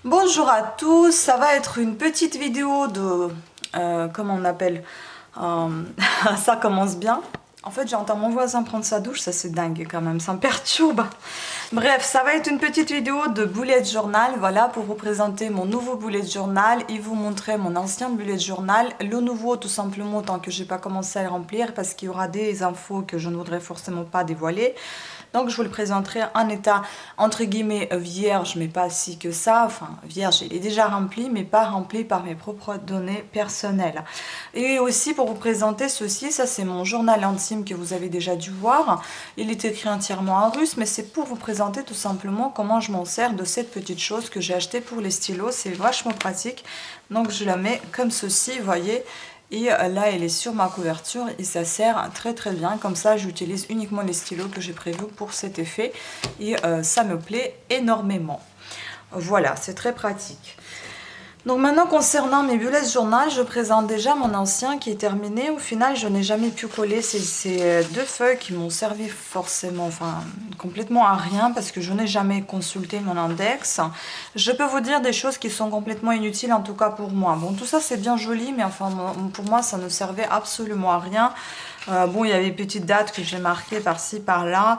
Bonjour à tous, ça va être une petite vidéo de... comment on appelle ça commence bien. En fait, j'entends mon voisin prendre sa douche, ça c'est dingue quand même, ça me perturbe. Bref, ça va être une petite vidéo de bullet journal, voilà, pour vous présenter mon nouveau bullet journal et vous montrer mon ancien bullet journal. Le nouveau, tout simplement, tant que j'ai pas commencé à le remplir, parce qu'il y aura des infos que je ne voudrais forcément pas dévoiler. Donc je vous le présenterai en état entre guillemets vierge, mais pas si que ça. Enfin, vierge, il est déjà rempli, mais pas rempli par mes propres données personnelles. Et aussi pour vous présenter ceci, ça c'est mon journal intime que vous avez déjà dû voir. Il est écrit entièrement en russe, mais c'est pour vous présenter tout simplement comment je m'en sers de cette petite chose que j'ai achetée pour les stylos. C'est vachement pratique. Donc je la mets comme ceci, vous voyez. Et là, elle est sur ma couverture et ça sert très très bien. Comme ça, j'utilise uniquement les stylos que j'ai prévus pour cet effet. Et ça me plaît énormément. Voilà, c'est très pratique. Donc maintenant, concernant mes bullet journal, je présente déjà mon ancien qui est terminé. Au final, je n'ai jamais pu coller ces deux feuilles qui m'ont servi forcément, enfin complètement à rien parce que je n'ai jamais consulté mon index. Je peux vous dire des choses qui sont complètement inutiles, en tout cas pour moi. Bon, tout ça c'est bien joli, mais enfin pour moi ça ne servait absolument à rien. Bon, il y a des petites dates que j'ai marquées par-ci, par-là.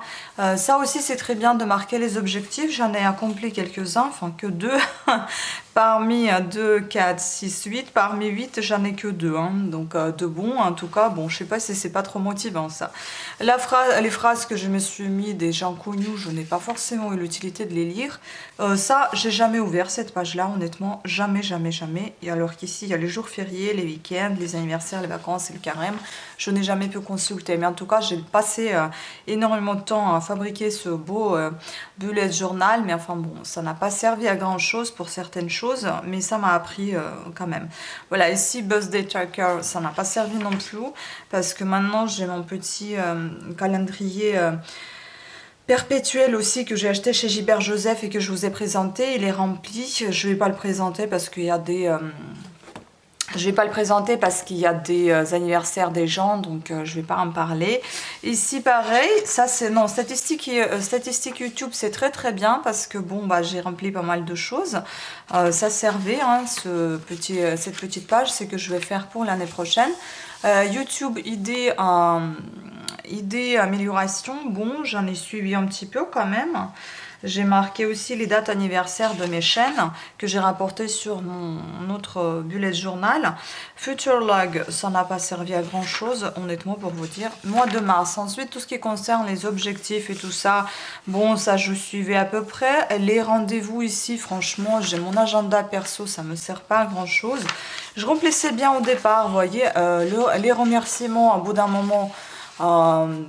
Ça aussi, c'est très bien de marquer les objectifs. J'en ai accompli quelques-uns, enfin que deux. Parmi 2, 4, 6, 8, parmi 8, j'en ai que 2. Hein. Donc de bons, en tout cas. Bon, je sais pas si c'est pas trop motivant, ça. Les phrases que je me suis mis des gens connus, je n'ai pas forcément eu l'utilité de les lire. Ça, j'ai jamais ouvert cette page-là, honnêtement. Jamais, jamais, jamais. Et alors qu'ici, il y a les jours fériés, les week-ends, les anniversaires, les vacances et le carême. Je n'ai jamais pu consulter. Mais en tout cas, j'ai passé énormément de temps à fabriquer ce beau bullet journal. Mais enfin bon, ça n'a pas servi à grand-chose pour certaines choses. Mais ça m'a appris quand même. Voilà, ici, Birthday Tracker, ça n'a pas servi non plus. Parce que maintenant, j'ai mon petit calendrier... perpétuel aussi que j'ai acheté chez Gilbert Joseph et que je vous ai présenté, il est rempli. Je vais pas le présenter parce qu'il y a des je vais pas le présenter parce qu'il y a des anniversaires des gens, donc je vais pas en parler. Ici pareil, ça c'est non statistique YouTube, c'est très très bien parce que bon bah j'ai rempli pas mal de choses. Ça servait hein, cette petite page, c'est que je vais faire pour l'année prochaine. YouTube idée amélioration, bon j'en ai suivi un petit peu quand même. J'ai marqué aussi les dates anniversaires de mes chaînes que j'ai rapportées sur mon autre bullet journal. Future log, ça n'a pas servi à grand chose, honnêtement pour vous dire. Mois de mars, ensuite tout ce qui concerne les objectifs et tout ça, bon ça je suivais à peu près. Les rendez-vous ici, franchement, j'ai mon agenda perso, ça me sert pas à grand chose. Je remplissais bien au départ, vous voyez, les remerciements au bout d'un moment.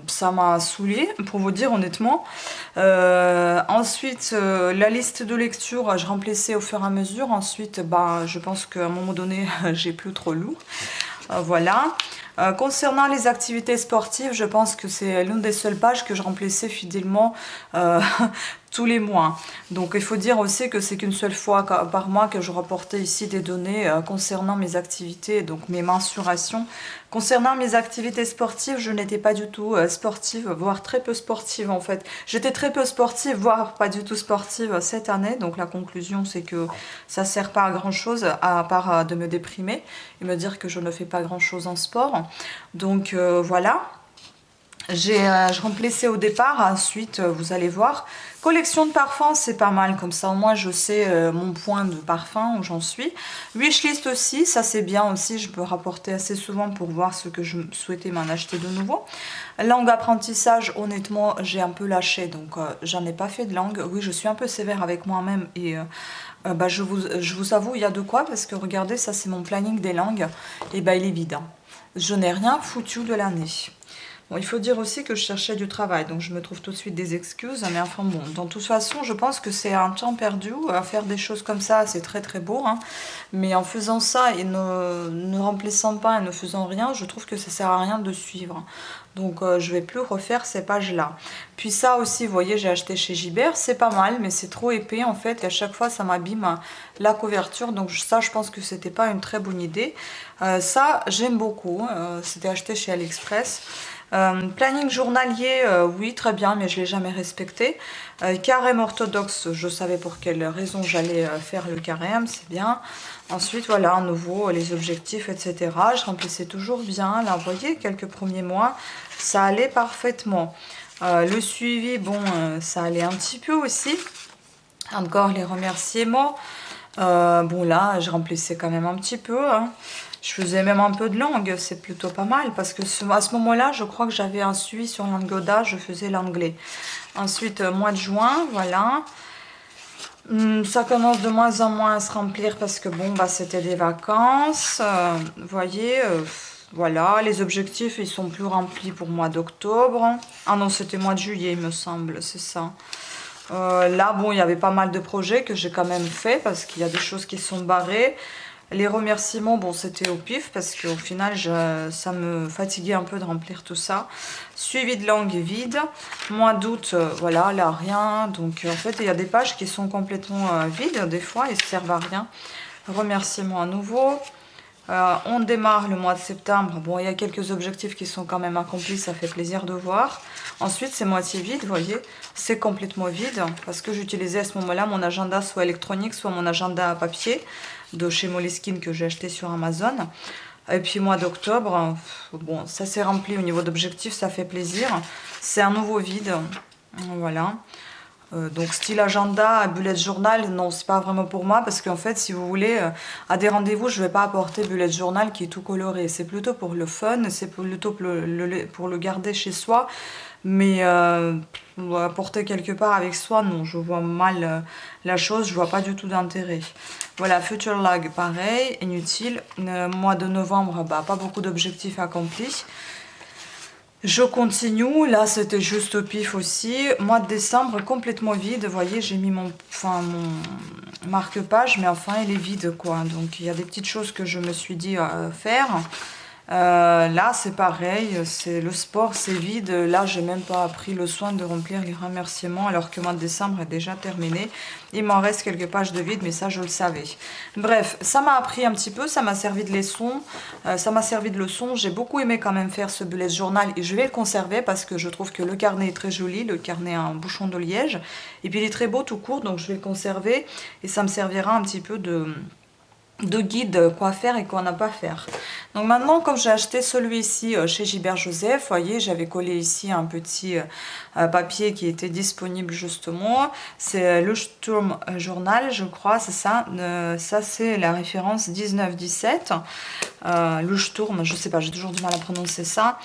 Ça m'a saoulé pour vous dire honnêtement. Ensuite la liste de lecture je remplissais au fur et à mesure. Ensuite bah, je pense qu'à un moment donné j'ai plus trop lu. Voilà. Concernant les activités sportives, je pense que c'est l'une des seules pages que je remplissais fidèlement tous les mois. Donc il faut dire aussi que c'est qu'une seule fois par mois que je reportais ici des données concernant mes activités, donc mes mensurations. Concernant mes activités sportives, je n'étais pas du tout sportive, voire très peu sportive en fait. J'étais très peu sportive, voire pas du tout sportive cette année. Donc la conclusion c'est que ça sert pas à grand chose à part de me déprimer et me dire que je ne fais pas grand chose en sport. Donc voilà. Je remplissais au départ, ensuite vous allez voir. Collection de parfums, c'est pas mal, comme ça au moins je sais mon point de parfum où j'en suis. Wishlist aussi, ça c'est bien aussi, je peux rapporter assez souvent pour voir ce que je souhaitais m'en acheter de nouveau. Langue apprentissage, honnêtement j'ai un peu lâché, donc j'en ai pas fait de langue. Oui, je suis un peu sévère avec moi-même et bah, je vous avoue, il y a de quoi, parce que regardez, ça c'est mon planning des langues, et bah il est vide. Hein. Je n'ai rien foutu de l'année. Bon, il faut dire aussi que je cherchais du travail, donc je me trouve tout de suite des excuses, mais enfin bon, de toute façon, je pense que c'est un temps perdu à faire des choses comme ça, c'est très très beau, hein. Mais en faisant ça et ne remplissant pas et ne faisant rien, je trouve que ça sert à rien de suivre. Donc je vais plus refaire ces pages-là. Puis ça aussi, vous voyez, j'ai acheté chez Gibert, c'est pas mal, mais c'est trop épais en fait, et à chaque fois ça m'abîme la couverture, donc ça je pense que c'était pas une très bonne idée. Ça, j'aime beaucoup, c'était acheté chez AliExpress. Planning journalier, oui, très bien, mais je ne l'ai jamais respecté. Carême orthodoxe, je savais pour quelle raison j'allais faire le carême, c'est bien. Ensuite, voilà, à nouveau, les objectifs, etc. Je remplissais toujours bien. Là, vous voyez, quelques premiers mois, ça allait parfaitement. Le suivi, bon, ça allait un petit peu aussi. Encore les remerciements. Bon, là, je remplissais quand même un petit peu, hein. Je faisais même un peu de langue, c'est plutôt pas mal parce que à ce moment-là, je crois que j'avais un suivi sur l'Angoda, je faisais l'anglais. Ensuite, mois de juin, voilà. Ça commence de moins en moins à se remplir parce que bon, bah, c'était des vacances. Vous voyez, voilà, les objectifs, ils sont plus remplis pour le mois d'octobre. Ah non, c'était mois de juillet, il me semble, c'est ça. Là, bon, il y avait pas mal de projets que j'ai quand même fait parce qu'il y a des choses qui sont barrées. Les remerciements, bon, c'était au pif parce qu'au final, ça me fatiguait un peu de remplir tout ça. Suivi de langue vide. Mois d'août, voilà, là, rien. Donc, en fait, il y a des pages qui sont complètement vides. Des fois, ils ne servent à rien. Remerciements à nouveau. On démarre le mois de septembre. Bon, il y a quelques objectifs qui sont quand même accomplis. Ça fait plaisir de voir. Ensuite, c'est moitié vide, vous voyez. C'est complètement vide parce que j'utilisais à ce moment-là mon agenda soit électronique, soit mon agenda à papier de chez Moleskine que j'ai acheté sur Amazon. Et puis mois d'octobre, bon, ça s'est rempli au niveau d'objectifs, ça fait plaisir. C'est un nouveau vide, voilà. Donc style agenda, bullet journal, non, c'est pas vraiment pour moi parce qu'en fait, si vous voulez, à des rendez-vous, je vais pas apporter bullet journal qui est tout coloré. C'est plutôt pour le fun, c'est plutôt pour le garder chez soi. Mais apporter quelque part avec soi, non, je vois mal la chose, je vois pas du tout d'intérêt. Voilà, Future Log, pareil, inutile. Mois de novembre, bah, pas beaucoup d'objectifs accomplis. Je continue, là c'était juste au pif aussi. Mois de décembre, complètement vide. Vous voyez, j'ai mis mon marque-page, mais enfin il est vide quoi. Donc il y a des petites choses que je me suis dit faire. Là c'est pareil, c'est le sport, c'est vide. Là j'ai même pas pris le soin de remplir les remerciements alors que le mois de décembre est déjà terminé. Il m'en reste quelques pages de vide, mais ça je le savais. Bref, ça m'a appris un petit peu, ça m'a servi de leçon. J'ai beaucoup aimé quand même faire ce bullet journal et je vais le conserver parce que je trouve que le carnet est très joli. Le carnet a un bouchon de liège et puis il est très beau tout court, donc je vais le conserver et ça me servira un petit peu de guide quoi faire et quoi ne pas faire. Donc maintenant, comme j'ai acheté celui-ci chez Gilbert Joseph, vous voyez, j'avais collé ici un petit papier qui était disponible justement. C'est le Sturm Journal, je crois, c'est ça. Ça, c'est la référence 1917. Le Sturm, je sais pas, j'ai toujours du mal à prononcer ça.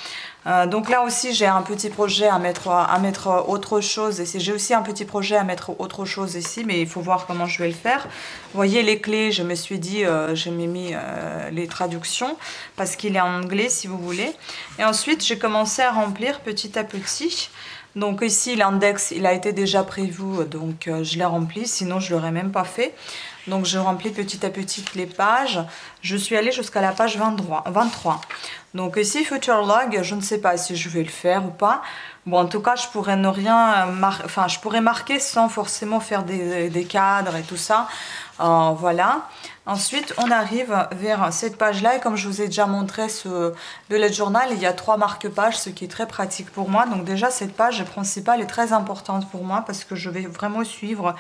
Donc là aussi j'ai un petit projet à mettre autre chose ici. J'ai aussi un petit projet à mettre autre chose ici, mais il faut voir comment je vais le faire. Vous voyez les clés, je me suis dit, j'ai mis les traductions parce qu'il est en anglais si vous voulez. Et ensuite j'ai commencé à remplir petit à petit. Donc ici l'index il a été déjà prévu, donc je l'ai rempli, sinon je ne l'aurais même pas fait. Donc je remplis petit à petit les pages. Je suis allée jusqu'à la page 23. Donc ici Future Log, je ne sais pas si je vais le faire ou pas. Bon, en tout cas, je pourrais ne rien je pourrais marquer sans forcément faire des cadres et tout ça. Voilà. Ensuite, on arrive vers cette page-là et comme je vous ai déjà montré ce bullet journal, il y a 3 marque-pages, ce qui est très pratique pour moi. Donc déjà, cette page principale est très importante pour moi parce que je vais vraiment suivre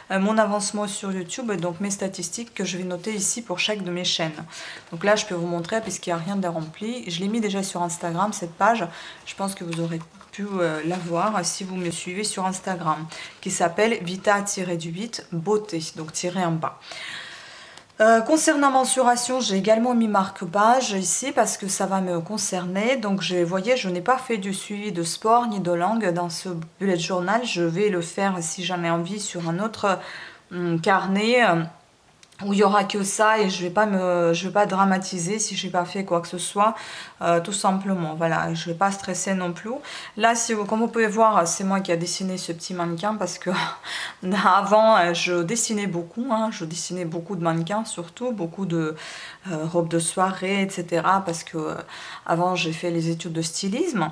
mon avancement sur YouTube et donc mes statistiques que je vais noter ici pour chaque de mes chaînes. Donc là, je peux vous montrer puisqu'il n'y a rien de rempli. Je l'ai mis déjà sur Instagram, cette page. Je pense que vous aurez pu la voir si vous me suivez sur Instagram, qui s'appelle Vita-du8 Beauté, donc tiré en bas. Concernant mensuration, j'ai également mis marque-page ici parce que ça va me concerner. Donc, vous voyez, je n'ai pas fait du suivi de sport ni de langue dans ce bullet journal. Je vais le faire si j'en ai envie sur un autre carnet où il y aura que ça et je vais pas dramatiser si j'ai pas fait quoi que ce soit, tout simplement. Voilà, je vais pas stresser non plus. Là, comme vous pouvez voir, c'est moi qui a dessiné ce petit mannequin parce que avant je dessinais beaucoup, hein, je dessinais beaucoup de mannequins, surtout beaucoup de robes de soirée, etc. Parce que avant j'ai fait les études de stylisme.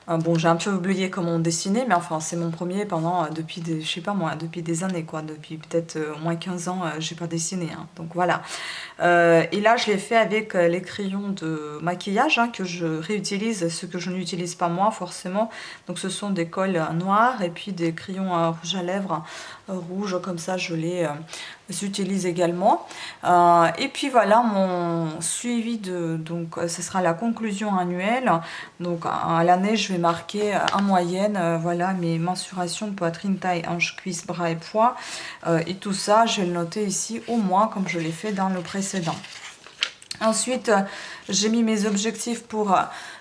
Bon, j'ai un peu oublié comment dessiner, mais enfin, c'est mon premier pendant, depuis des, je sais pas moi, depuis des années, quoi. Depuis peut-être au moins 15 ans, j'ai pas dessiné, hein. Donc voilà. Et là, je l'ai fait avec les crayons de maquillage, hein, que je réutilise, ce que je n'utilise pas moi, forcément. Donc ce sont des cols noirs et puis des crayons rouge à lèvres rouges, comme ça, je les utilise également. Et puis voilà, mon suivi de... Donc, ce sera la conclusion annuelle. Donc, à l'année, je vais marquer en moyenne, voilà, mes mensurations de poitrine, taille, hanche, cuisse, bras et poids. Et tout ça, je vais le noter ici au mois, comme je l'ai fait dans le précédent. Ensuite, j'ai mis mes objectifs pour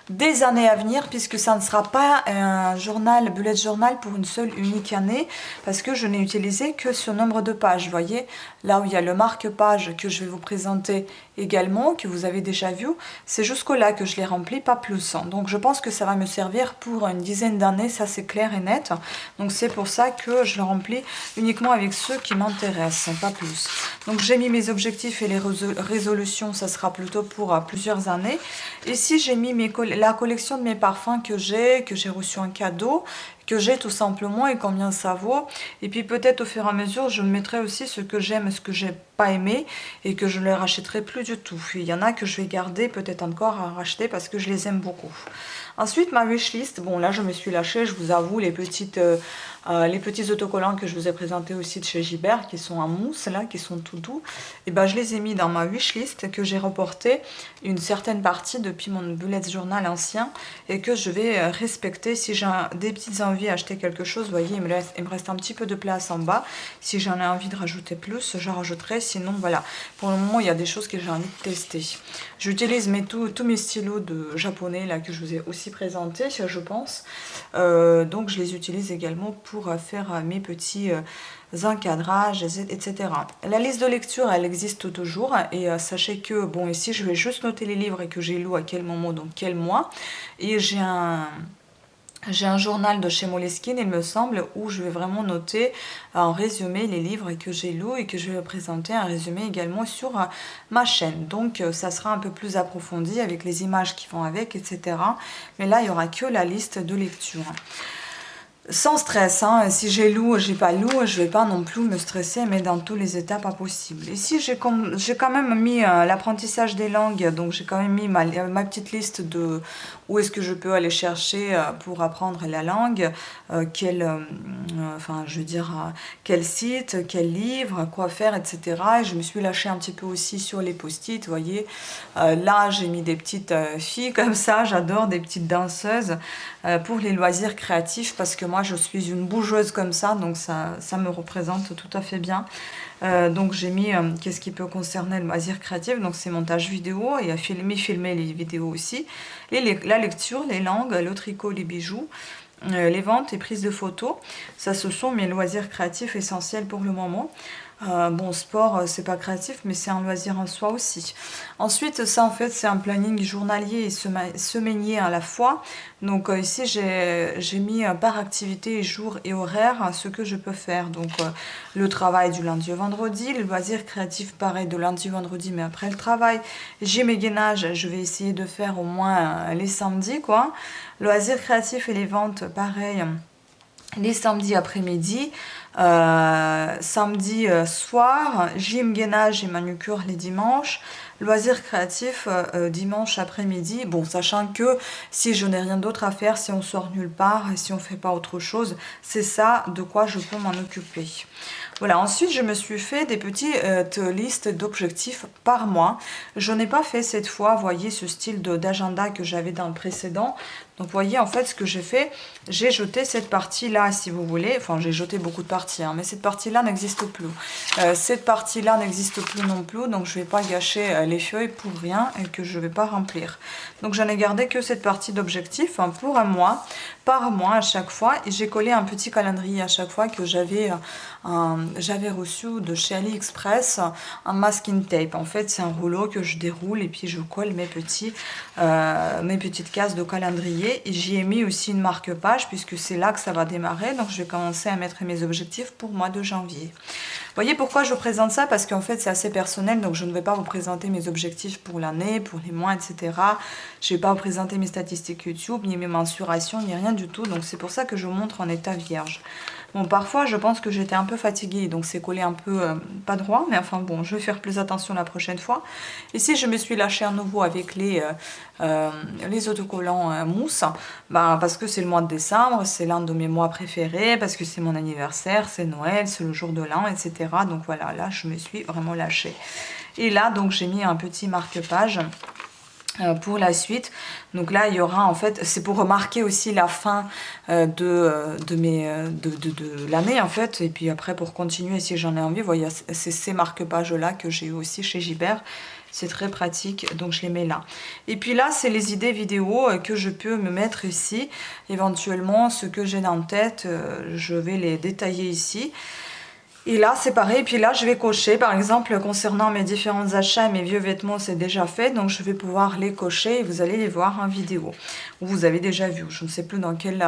des années à venir, puisque ça ne sera pas un journal, bullet journal pour une seule unique année, parce que je n'ai utilisé que ce nombre de pages. Vous voyez, là où il y a le marque-page que je vais vous présenter également, que vous avez déjà vu, c'est jusqu'au là que je l'ai rempli, pas plus. Donc je pense que ça va me servir pour une dizaine d'années, ça c'est clair et net. Donc c'est pour ça que je le remplis uniquement avec ceux qui m'intéressent, pas plus. Donc j'ai mis mes objectifs et les résolutions, ça sera plutôt pour plusieurs années. Ici j'ai mis la collection de mes parfums que j'ai reçu en cadeau, que j'ai tout simplement et combien ça vaut. Et puis peut-être au fur et à mesure, je mettrai aussi ce que j'aime et ce que j'ai pas aimé et que je ne les rachèterai plus du tout. Il y en a que je vais garder peut-être encore à racheter parce que je les aime beaucoup. Ensuite, ma wishlist, bon là je me suis lâchée, je vous avoue, les petits autocollants que je vous ai présentés aussi de chez Gibert, qui sont en mousse là, qui sont tout doux, et ben je les ai mis dans ma wishlist que j'ai reporté une certaine partie depuis mon bullet journal ancien et que je vais respecter. Si j'ai des petites envies d'acheter quelque chose, vous voyez, il me reste un petit peu de place en bas. Si j'en ai envie de rajouter plus, j'en rajouterai. Sinon, voilà, pour le moment, il y a des choses que j'ai envie de tester. J'utilise tous mes stylos de japonais là que je vous ai aussi présentés, je pense. Donc, je les utilise également pour faire mes petits encadrages, etc. La liste de lecture, elle existe toujours. Et sachez que, bon, ici, je vais juste noter les livres et que j'ai lu à quel moment, donc quel mois. Et j'ai un journal de chez Moleskine, il me semble, où je vais vraiment noter en résumé les livres que j'ai lus et que je vais présenter un résumé également sur ma chaîne. Donc ça sera un peu plus approfondi avec les images qui vont avec, etc. Mais là, il n'y aura que la liste de lecture. Sans stress, hein. Si j'ai lu ou j'ai pas lu, je vais pas non plus me stresser, mais dans tous les états, pas possible. Ici, j'ai quand même mis l'apprentissage des langues, donc j'ai quand même mis ma petite liste de où est-ce que je peux aller chercher pour apprendre la langue, enfin, je veux dire, quel site, quel livre, quoi faire, etc. Et je me suis lâchée un petit peu aussi sur les post-it, vous voyez. Là, j'ai mis des petites filles comme ça, j'adore, des petites danseuses pour les loisirs créatifs, parce que moi je suis une bougeuse comme ça, donc ça me représente tout à fait bien. Donc j'ai mis qu'est-ce qui peut concerner le loisir créatif, donc c'est montage vidéo et filmer les vidéos aussi, la lecture, les langues, le tricot, les bijoux, les ventes et prises de photos. Ça, ce sont mes loisirs créatifs essentiels pour le moment. Bon, sport, c'est pas créatif, mais c'est un loisir en soi aussi. Ensuite, ça, en fait, c'est un planning journalier et semainier à la fois. Donc ici, j'ai mis par activité, jour et horaire ce que je peux faire. Donc le travail du lundi au vendredi, le loisir créatif, pareil, de lundi au vendredi, mais après le travail. J'ai mes gainages, je vais essayer de faire au moins les samedis, quoi. Loisir créatif et les ventes, pareil, les samedis après-midi. Samedi soir, gym, gainage et manucure les dimanches, loisirs créatifs dimanche après-midi. Bon, sachant que si je n'ai rien d'autre à faire, si on sort nulle part et si on fait pas autre chose, c'est ça de quoi je peux m'en occuper. Voilà, ensuite je me suis fait des petites listes d'objectifs par mois. Je n'ai pas fait cette fois, voyez, ce style d'agenda que j'avais dans le précédent. Donc vous voyez, en fait, ce que j'ai fait, j'ai jeté cette partie-là, si vous voulez. Enfin, j'ai jeté beaucoup de parties, hein, mais cette partie-là n'existe plus. Cette partie-là n'existe plus non plus, donc je ne vais pas gâcher les feuilles pour rien et que je ne vais pas remplir. Donc j'en ai gardé que cette partie d'objectifs pour un mois, par mois à chaque fois. Et j'ai collé un petit calendrier à chaque fois que j'avais reçu de chez AliExpress, un masking tape. En fait, c'est un rouleau que je déroule et puis je colle mes petites cases de calendrier. Et j'y ai mis aussi une marque-page puisque c'est là que ça va démarrer. Donc je vais commencer à mettre mes objectifs objectifs pour le mois de janvier. Vous voyez pourquoi je vous présente ça? Parce qu'en fait c'est assez personnel, donc je ne vais pas vous présenter mes objectifs pour l'année, pour les mois, etc. Je ne vais pas vous présenter mes statistiques YouTube, ni mes mensurations, ni rien du tout. Donc c'est pour ça que je vous montre en état vierge. Bon, parfois je pense que j'étais un peu fatiguée, donc c'est collé un peu pas droit, mais enfin bon, je vais faire plus attention la prochaine fois. Ici je me suis lâchée à nouveau avec les autocollants mousse, parce que c'est le mois de décembre, c'est l'un de mes mois préférés, parce que c'est mon anniversaire, c'est Noël, c'est le jour de l'an, etc. Donc voilà, là je me suis vraiment lâchée. Et là donc j'ai mis un petit marque-page pour la suite. Donc là il y aura en fait, c'est pour remarquer aussi la fin de l'année en fait, et puis après pour continuer si j'en ai envie. Vous voyez, c'est ces marque-pages là que j'ai eu aussi chez Gibert. C'est très pratique, donc je les mets là. Et puis là, c'est les idées vidéo que je peux me mettre ici. Éventuellement, ce que j'ai en tête, je vais les détailler ici. Et là, c'est pareil. Et puis là, je vais cocher. Par exemple, concernant mes différents achats, mes vieux vêtements, c'est déjà fait. Donc, je vais pouvoir les cocher et vous allez les voir en vidéo. Ou vous avez déjà vu. Je ne sais plus dans quel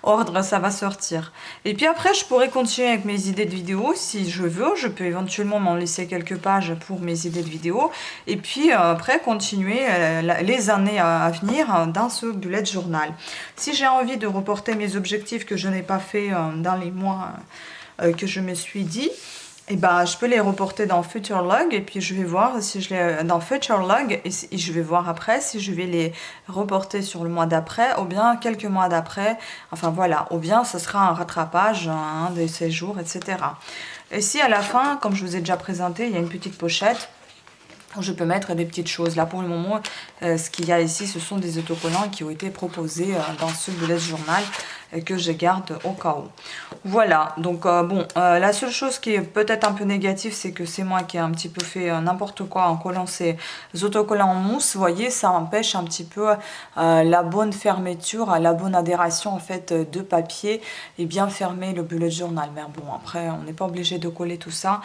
ordre ça va sortir. Et puis après, je pourrais continuer avec mes idées de vidéo si je veux. Je peux éventuellement m'en laisser quelques pages pour mes idées de vidéo. Et puis après, continuer les années à venir dans ce bullet journal. Si j'ai envie de reporter mes objectifs que je n'ai pas fait dans les mois que je me suis dit, et je peux les reporter dans Future Log et puis je vais voir si je les dans Future Log et je vais voir après si je vais les reporter sur le mois d'après ou bien quelques mois d'après, enfin voilà, ou bien ce sera un rattrapage de ces jours, etc. Et si à la fin, comme je vous ai déjà présenté, il y a une petite pochette, je peux mettre des petites choses. Là pour le moment, ce qu'il y a ici, ce sont des autocollants qui ont été proposés dans ce bullet journal que je garde au cas où. Voilà, donc la seule chose qui est peut-être un peu négative, c'est que c'est moi qui ai un petit peu fait n'importe quoi en collant ces autocollants en mousse. Vous voyez, ça empêche un petit peu la bonne fermeture, la bonne adhération en fait de papier et bien fermer le bullet journal. Mais bon, après, on n'est pas obligé de coller tout ça.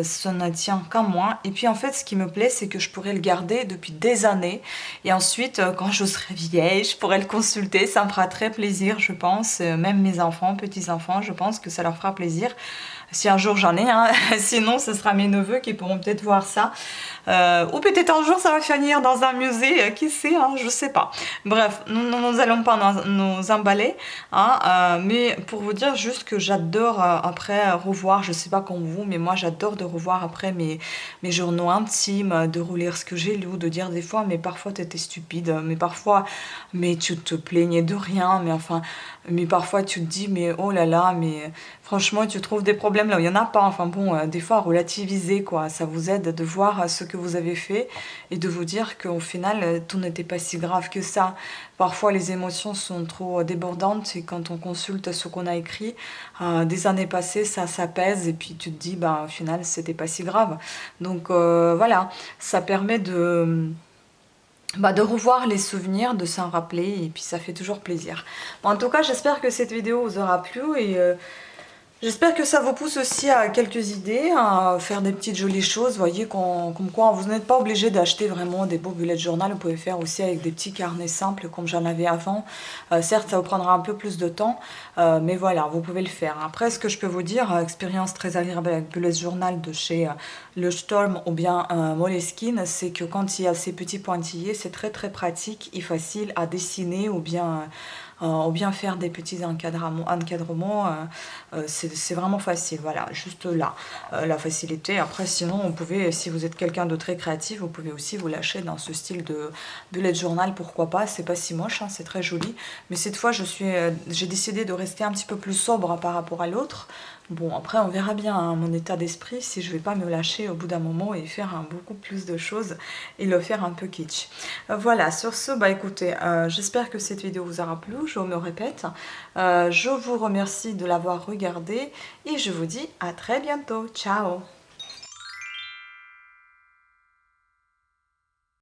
Ça ne tient qu'à moi. Et puis en fait, ce qui me plaît, c'est que je pourrais le garder depuis des années. Et ensuite, quand je serai vieille, je pourrais le consulter. Ça me fera très plaisir, je pense. Même mes enfants, petits-enfants, je pense que ça leur fera plaisir. Si un jour j'en ai, sinon ce sera mes neveux qui pourront peut-être voir ça. Ou peut-être un jour ça va finir dans un musée, qui sait, je sais pas. Bref, nous allons pas nous emballer, mais pour vous dire juste que j'adore après revoir, je sais pas comme vous, mais moi j'adore de revoir après mes journaux intimes, de relire ce que j'ai lu, de dire des fois, mais parfois t'étais stupide, mais parfois, mais tu te plaignais de rien, mais parfois tu te dis, mais oh là là, mais franchement tu trouves des problèmes là où il n'y en a pas, enfin bon, des fois relativiser quoi, ça vous aide de voir ce que vous avez fait et de vous dire qu'au final tout n'était pas si grave que ça. Parfois les émotions sont trop débordantes et quand on consulte ce qu'on a écrit des années passées, ça s'apaise et puis tu te dis au final c'était pas si grave. Donc voilà, ça permet de revoir les souvenirs, de s'en rappeler et puis ça fait toujours plaisir. Bon, en tout cas j'espère que cette vidéo vous aura plu et j'espère que ça vous pousse aussi à quelques idées, à faire des petites jolies choses. Vous voyez, comme quoi vous n'êtes pas obligé d'acheter vraiment des beaux bullet journal. Vous pouvez faire aussi avec des petits carnets simples comme j'en avais avant. Certes, ça vous prendra un peu plus de temps, mais voilà, vous pouvez le faire. Après, ce que je peux vous dire, expérience très agréable avec bullet journal de chez Le Storm ou bien Moleskine, c'est que quand il y a ces petits pointillés, c'est très très pratique et facile à dessiner ou bien faire des petits encadrements, c'est vraiment facile, voilà, juste là, la facilité. Après sinon, vous pouvez, si vous êtes quelqu'un de très créatif, vous pouvez aussi vous lâcher dans ce style de bullet journal, pourquoi pas, c'est pas si moche, c'est très joli, mais cette fois j'ai décidé de rester un petit peu plus sobre par rapport à l'autre. Bon, après on verra bien mon état d'esprit, si je vais pas me lâcher au bout d'un moment et faire beaucoup plus de choses et le faire un peu kitsch. Voilà, sur ce, écoutez, j'espère que cette vidéo vous aura plu, je me répète. Je vous remercie de l'avoir regardée et je vous dis à très bientôt. Ciao!